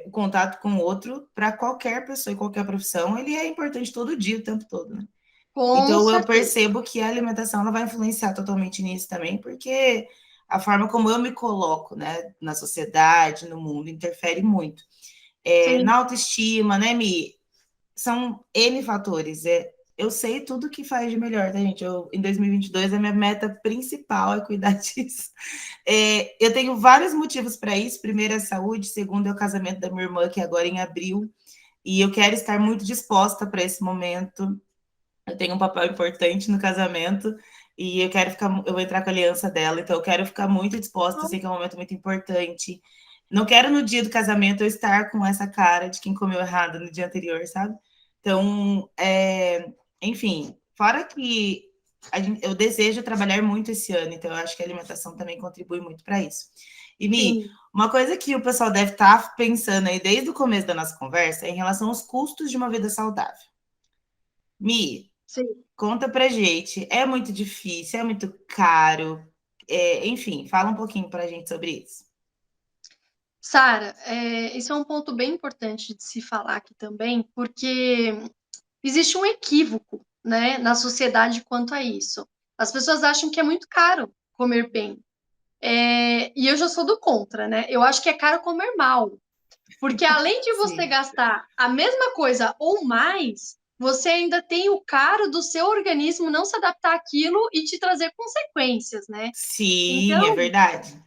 o contato com o outro, para qualquer pessoa e qualquer profissão, ele é importante todo dia, o tempo todo, né? com Então eu certeza. percebo que a alimentação ela vai influenciar totalmente nisso também, porque a forma como eu me coloco, né, na sociedade, no mundo, interfere muito. Na Sim, autoestima, né, Mi? São N fatores. Eu sei tudo que faz de melhor, tá, gente? Em 2022, a minha meta principal é cuidar disso. Eu tenho vários motivos para isso. Primeiro é saúde, segundo é o casamento da minha irmã, que é agora em abril, e eu quero estar muito disposta para esse momento. Eu tenho um papel importante no casamento e eu vou entrar com a aliança dela, então eu quero ficar muito disposta, sei que é um momento muito importante. Não quero no dia do casamento eu estar com essa cara de quem comeu errado no dia anterior, sabe? Então, enfim, fora que eu desejo trabalhar muito esse ano, então eu acho que a alimentação também contribui muito para isso. E, Mi, Sim, uma coisa que o pessoal deve estar pensando aí desde o começo da nossa conversa é em relação aos custos de uma vida saudável. Mi, sim. conta pra gente, é muito difícil, é muito caro, enfim, fala um pouquinho pra gente sobre isso. Sara, isso é um ponto bem importante de se falar aqui também, porque existe um equívoco, né, na sociedade quanto a isso. As pessoas acham que é muito caro comer bem. E eu já sou do contra, né? Eu acho que é caro comer mal. Porque além de você Sim. gastar a mesma coisa ou mais, você ainda tem o caro do seu organismo não se adaptar àquilo e te trazer consequências, né? Sim, é Então, verdade.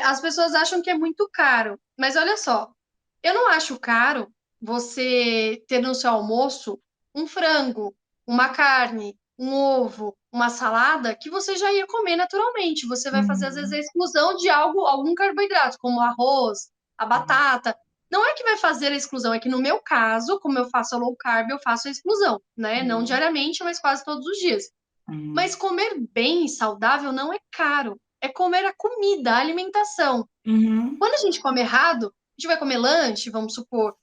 as pessoas acham que é muito caro. Mas olha só, eu não acho caro você ter no seu almoço um frango, uma carne, um ovo, uma salada que você já ia comer naturalmente. Você vai fazer, às vezes, a Uhum, exclusão de algo, algum carboidrato, como o arroz, a uhum, batata. Não é que vai fazer a exclusão, é que no meu caso, como eu faço a low carb, eu faço a exclusão, né? Não uhum, diariamente, mas quase todos os dias. uhum, Mas comer bem e saudável não é caro. É comer a comida, a alimentação. uhum. Quando a gente come errado, a gente vai comer lanche, vamos supor,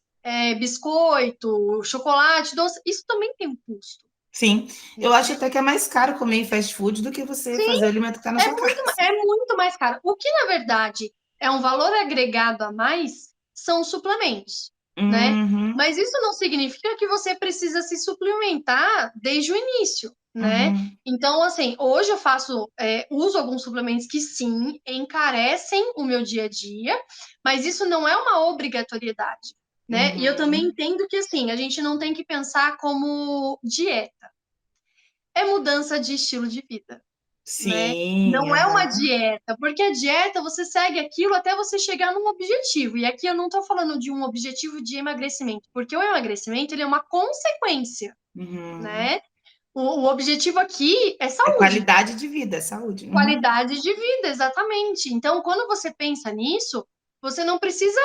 biscoito, chocolate, doce, isso também tem um custo. Sim, eu acho até que é mais caro comer em fast food do que você Sim, fazer o alimento que está na é sua muito, casa. é muito mais caro. O que, na verdade, é um valor agregado a mais são os suplementos, né? Uhum, Mas isso não significa que você precisa se suplementar desde o início, né? uhum, Então, assim, hoje eu uso alguns suplementos que sim, encarecem o meu dia a dia, mas isso não é uma obrigatoriedade, né? E eu também uhum. entendo que, assim, a gente não tem que pensar como dieta, é mudança de estilo de vida, né? Sim, Não é uma aham. dieta, porque a dieta você segue aquilo até você chegar num objetivo. E aqui eu não estou falando de um objetivo de emagrecimento, porque o emagrecimento ele é uma consequência, Uhum. né? O objetivo aqui é É saúde, qualidade de vida, é saúde. Uhum. qualidade de vida, exatamente. Então, quando você pensa nisso, você não precisa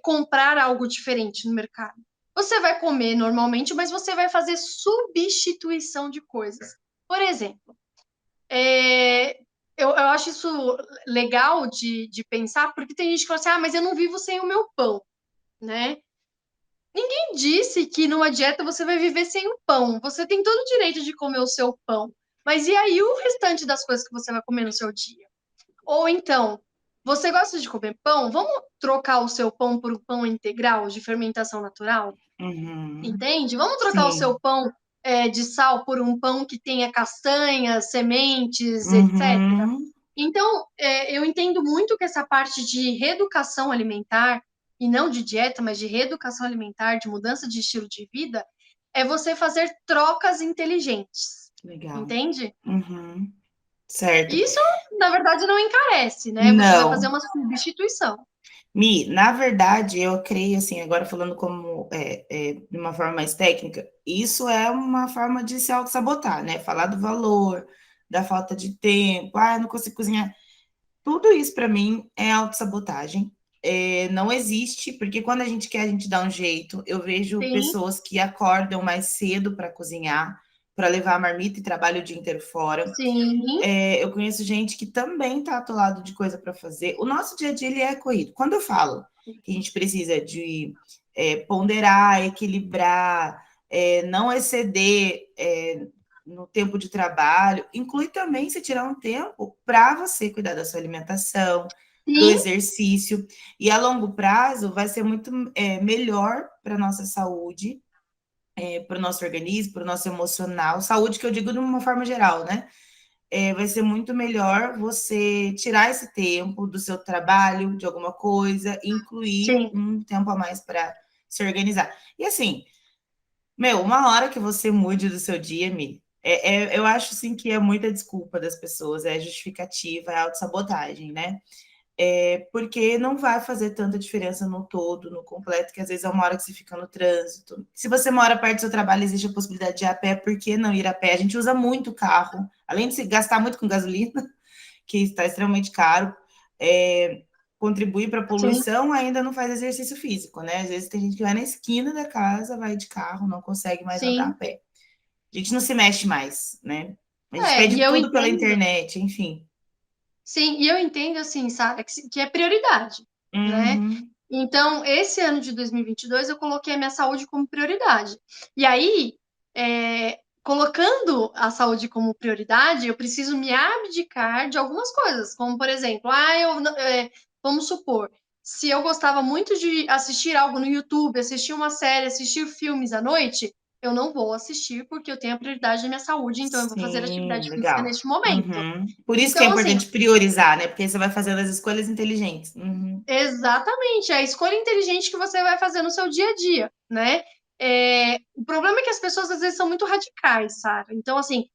comprar algo diferente no mercado. Você vai comer normalmente, mas você vai fazer substituição de coisas. Por exemplo, é, eu acho isso legal de pensar, porque tem gente que fala assim, mas eu não vivo sem o meu pão, né? Quem disse que numa dieta você vai viver sem o pão? Você tem todo o direito de comer o seu pão. Mas e aí o restante das coisas que você vai comer no seu dia? Ou então, você gosta de comer pão? Vamos trocar o seu pão por um pão integral de fermentação natural? Uhum. Entende? Vamos trocar o Sim. seu pão de sal por um pão que tenha castanhas, sementes, etc. Uhum. Então, eu entendo muito que essa parte de reeducação alimentar, e não de dieta, mas de reeducação alimentar, de mudança de estilo de vida, é você fazer trocas inteligentes. Legal. Entende? Uhum. Certo. Isso, na verdade, não encarece, né? Você vai fazer Não. uma substituição. Mi, na verdade, eu creio assim, agora falando como de uma forma mais técnica, isso é uma forma de se auto-sabotar, né? Falar do valor, da falta de tempo, eu não consigo cozinhar. Tudo isso para mim é autossabotagem. Não existe, porque quando a gente quer, a gente dá um jeito. Eu vejo Sim, pessoas que acordam mais cedo para cozinhar, para levar a marmita e trabalham o dia inteiro fora. sim, Eu conheço gente que também está atolado de coisa para fazer. O nosso dia a dia ele é corrido. Quando eu falo que a gente precisa de ponderar, equilibrar, não exceder no tempo de trabalho, inclui também se tirar um tempo para você cuidar da sua alimentação, do sim, exercício. E a longo prazo vai ser muito melhor para a nossa saúde, para o nosso organismo, para o nosso emocional. Saúde que eu digo de uma forma geral, né? Vai ser muito melhor você tirar esse tempo do seu trabalho, de alguma coisa, incluir sim, um tempo a mais para se organizar. E assim, meu, uma hora que você mude do seu dia, Mi, eu acho sim que é muita desculpa das pessoas, é justificativa, é autossabotagem, né? Porque não vai fazer tanta diferença no todo, no completo, que às vezes é uma hora que você fica no trânsito. Se você mora perto do seu trabalho, existe a possibilidade de ir a pé, por que não ir a pé? A gente usa muito carro, além de se gastar muito com gasolina, que está extremamente caro, contribui para a sim, poluição, ainda não faz exercício físico, né? Às vezes tem gente que vai na esquina da casa, vai de carro, não consegue mais andar a sim. pé. A gente não se mexe mais, né? A gente E pede eu tudo pela entendo, internet, enfim. sim, e eu entendo, assim, sabe, que é prioridade, né? Uhum. Então, esse ano de 2022, eu coloquei a minha saúde como prioridade. E aí, colocando a saúde como prioridade, eu preciso me abdicar de algumas coisas, como, por exemplo, vamos supor, se eu gostava muito de assistir algo no YouTube, assistir uma série, assistir filmes à noite, eu não vou assistir porque eu tenho a prioridade da minha saúde, então eu vou fazer Sim, atividade física legal. neste momento. Uhum. Por isso que é Então, assim, importante priorizar, né? Porque aí você vai fazendo as escolhas inteligentes. Uhum. exatamente, é a escolha inteligente que você vai fazer no seu dia a dia, né? O problema é que as pessoas às vezes são muito radicais, sabe? Então, assim,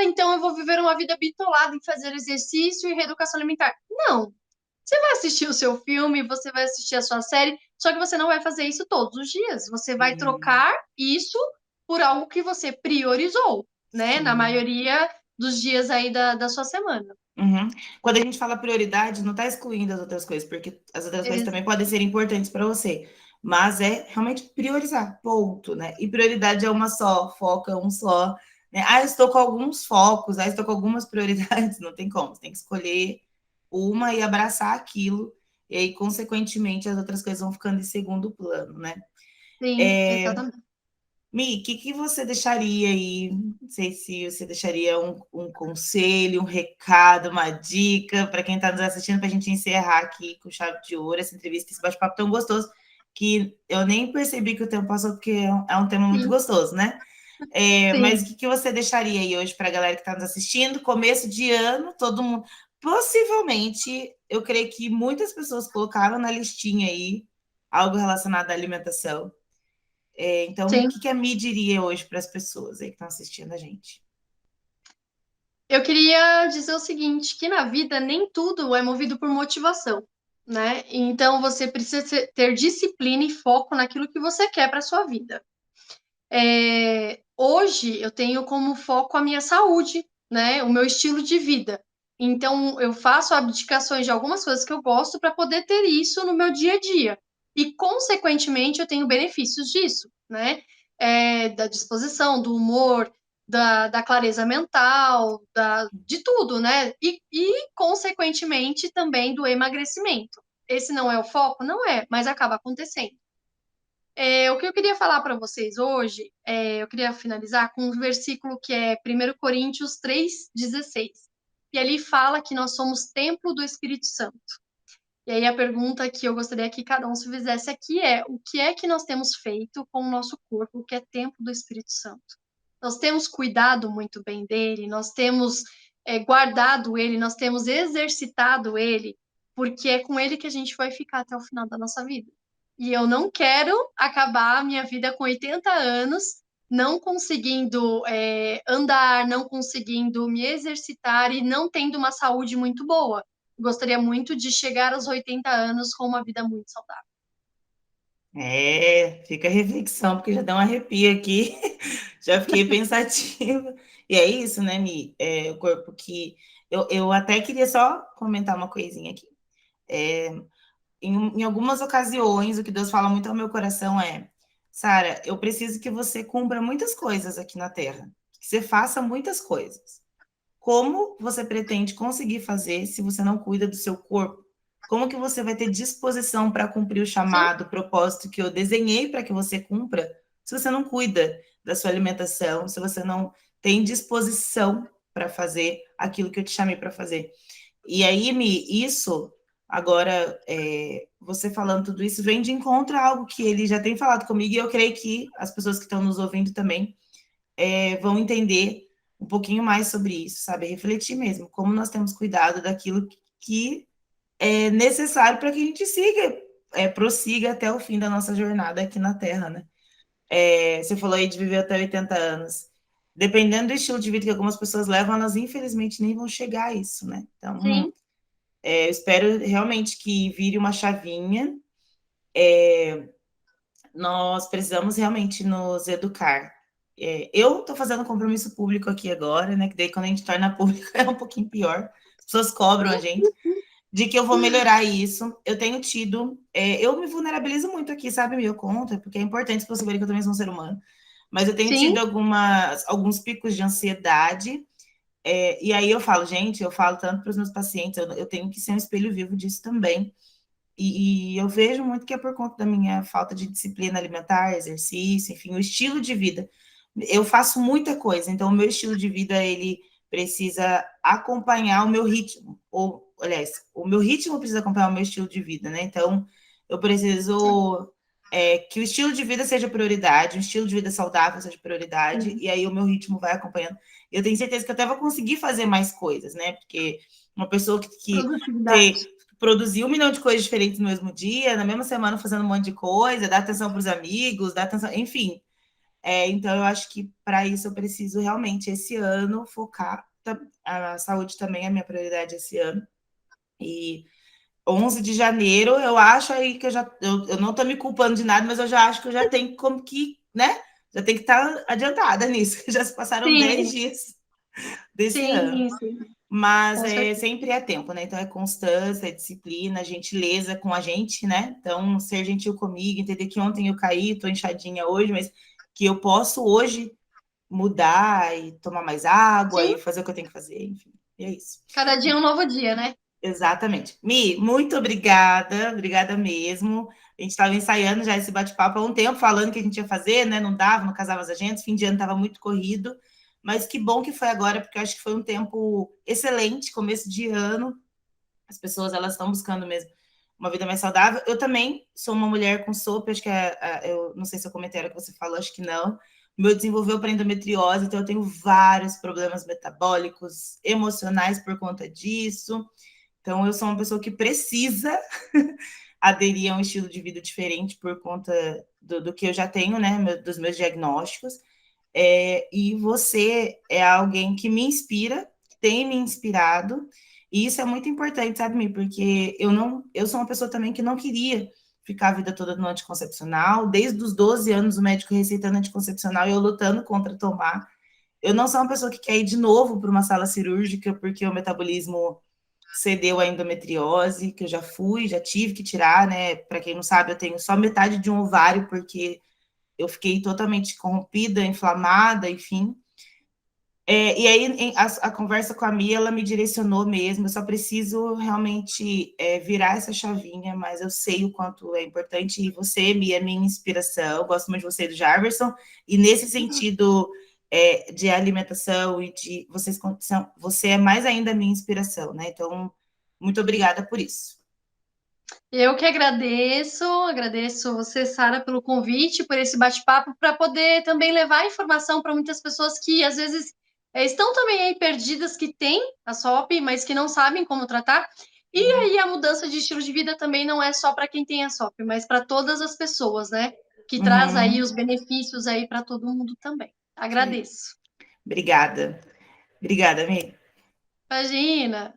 então eu vou viver uma vida bitolada em fazer exercício e reeducação alimentar. Não. Você vai assistir o seu filme, você vai assistir a sua série, só que você não vai fazer isso todos os dias. Você vai Uhum. trocar isso por algo que você priorizou, né? Na Sim. maioria dos dias aí da sua semana. Uhum. Quando a gente fala prioridade, não está excluindo as outras coisas, porque as outras coisas Ex- também podem ser importantes para você, mas é realmente priorizar, ponto, né? E prioridade é uma só, foca um só, né? Ah, eu estou com alguns focos, estou com algumas prioridades, não tem como, você tem que escolher uma e abraçar aquilo, e aí, consequentemente, as outras coisas vão ficando em segundo plano, né? Sim, exatamente. Mi, o que você deixaria aí? Não sei se você deixaria um conselho, um recado, uma dica para quem está nos assistindo, para a gente encerrar aqui com chave de ouro essa entrevista, esse bate-papo tão gostoso, que eu nem percebi que o tempo passou, porque é um tema muito Sim, gostoso, né? Mas o sim. que você deixaria aí hoje para a galera que está nos assistindo? Começo de ano, todo mundo. Possivelmente, eu creio que muitas pessoas colocaram na listinha aí algo relacionado à alimentação. Então, o Sim. que a Mi diria hoje para as pessoas aí que estão assistindo a gente? Eu queria dizer o seguinte, que na vida nem tudo é movido por motivação, né? Então você precisa ter disciplina e foco naquilo que você quer para sua vida. Hoje eu tenho como foco a minha saúde, né? O meu estilo de vida. Então eu faço abdicações de algumas coisas que eu gosto para poder ter isso no meu dia a dia. E, consequentemente, eu tenho benefícios disso, né? Da disposição, do humor, da clareza mental, de tudo, né? Consequentemente, também do emagrecimento. Esse não é o foco? Não é, mas acaba acontecendo. O que eu queria falar para vocês hoje, eu queria finalizar com um versículo que é 1 Coríntios 3,16. E ali fala que nós somos templo do Espírito Santo. E aí a pergunta que eu gostaria que cada um se fizesse aqui é: o que é que nós temos feito com o nosso corpo, que é templo do Espírito Santo? Nós temos cuidado muito bem dele, nós temos guardado ele, nós temos exercitado ele, porque é com ele que a gente vai ficar até o final da nossa vida. E eu não quero acabar a minha vida com 80 anos não conseguindo andar, não conseguindo me exercitar e não tendo uma saúde muito boa. Gostaria muito de chegar aos 80 anos com uma vida muito saudável. Fica a reflexão, porque já dá um arrepio aqui, já fiquei pensativa. E é isso, né, Mi? O corpo que. Eu até queria só comentar uma coisinha aqui. É, em algumas ocasiões, o que Deus fala muito ao meu coração é: Sara, eu preciso que você cumpra muitas coisas aqui na Terra, que você faça muitas coisas. Como você pretende conseguir fazer se você não cuida do seu corpo? Como que você vai ter disposição para cumprir o Sim, chamado, o propósito que eu desenhei para que você cumpra, se você não cuida da sua alimentação, se você não tem disposição para fazer aquilo que eu te chamei para fazer? E aí, Mi, isso, agora, você falando tudo isso, vem de encontro a algo que ele já tem falado comigo, e eu creio que as pessoas que estão nos ouvindo também vão entender um pouquinho mais sobre isso, sabe? Refletir mesmo, como nós temos cuidado daquilo que é necessário para que a gente siga, prossiga até o fim da nossa jornada aqui na Terra, né? Você falou aí de viver até 80 anos. Dependendo do estilo de vida que algumas pessoas levam, elas infelizmente nem vão chegar a isso, né? Então, sim, eu espero realmente que vire uma chavinha. Nós precisamos realmente nos educar. Eu estou fazendo um compromisso público aqui agora, né? Que daí quando a gente torna público é um pouquinho pior. As pessoas cobram a gente de que eu vou melhorar isso. Eu tenho tido, eu me vulnerabilizo muito aqui, sabe, meu conta, porque é importante para você ver que eu também sou um ser humano. Mas eu tenho tido sim, alguns picos de ansiedade E aí eu falo, gente, eu falo tanto para os meus pacientes, eu tenho que ser um espelho vivo disso também. E eu vejo muito que é por conta da minha falta de disciplina alimentar, exercício, enfim, o estilo de vida. Eu faço muita coisa, então o meu estilo de vida, ele precisa acompanhar o meu ritmo, ou, aliás, o meu ritmo precisa acompanhar o meu estilo de vida, né? Então, eu preciso que o estilo de vida seja prioridade, um estilo de vida saudável seja prioridade, e aí o meu ritmo vai acompanhando. Eu tenho certeza que eu até vou conseguir fazer mais coisas, né? Porque uma pessoa que Produtividade. ter, produzir 1 milhão de coisas diferentes no mesmo dia, na mesma semana fazendo um monte de coisa, dar atenção para os amigos, dar atenção, enfim. Então, eu acho que para isso eu preciso realmente, esse ano, focar. A saúde também é a minha prioridade esse ano. E 11 de janeiro, eu acho aí que eu não estou me culpando de nada, mas eu já acho que eu já tenho como que, né? Já tenho que estar adiantada nisso, já se passaram 10 Sim, dias desse ano. sim, sim, Mas com certeza. sempre é tempo, né? Então é constância, é disciplina, gentileza com a gente, né? Então, ser gentil comigo, entender que ontem eu caí, tô inchadinha hoje, mas que eu posso hoje mudar e tomar mais água Sim, e fazer o que eu tenho que fazer, enfim. E é isso. cada dia é um novo dia, né? Exatamente. Mi, muito obrigada, obrigada mesmo. A gente estava ensaiando já esse bate-papo há um tempo, falando que a gente ia fazer, né? Não dava, não casava as agendas, fim de ano estava muito corrido, mas que bom que foi agora, porque eu acho que foi um tempo excelente, começo de ano. As pessoas elas estão buscando mesmo uma vida mais saudável. Eu também sou uma mulher com SOP, acho que eu não sei se eu comentei era que você falou, acho que não. O meu desenvolveu para endometriose, então eu tenho vários problemas metabólicos, emocionais por conta disso. Então, eu sou uma pessoa que precisa aderir a um estilo de vida diferente por conta do que eu já tenho, né? Dos meus diagnósticos. E você é alguém que me inspira, tem me inspirado, e isso é muito importante, sabe, Mi? Porque eu sou uma pessoa também que não queria ficar a vida toda no anticoncepcional, desde os 12 anos o médico receitando anticoncepcional e eu lutando contra tomar. Eu não sou uma pessoa que quer ir de novo para uma sala cirúrgica porque o metabolismo cedeu à endometriose, que eu já fui, já tive que tirar, né? Para quem não sabe, eu tenho só metade de um ovário, porque eu fiquei totalmente corrompida, inflamada, enfim. E aí a conversa com a Mia, ela me direcionou mesmo, eu só preciso realmente virar essa chavinha, mas eu sei o quanto é importante, e você, Mia, é minha inspiração, eu gosto muito de você e do Jarverson, e nesse sentido de alimentação e de você é mais ainda a minha inspiração, né? Então, muito obrigada por isso. Eu que agradeço você, Sara, pelo convite, por esse bate-papo, para poder também levar informação para muitas pessoas que às vezes estão também aí perdidas, que têm a SOP, mas que não sabem como tratar. E aí a mudança de estilo de vida também não é só para quem tem a SOP, mas para todas as pessoas, né? Que traz aí Uhum. os benefícios aí para todo mundo também. Agradeço. Obrigada. Obrigada, amiga. Imagina.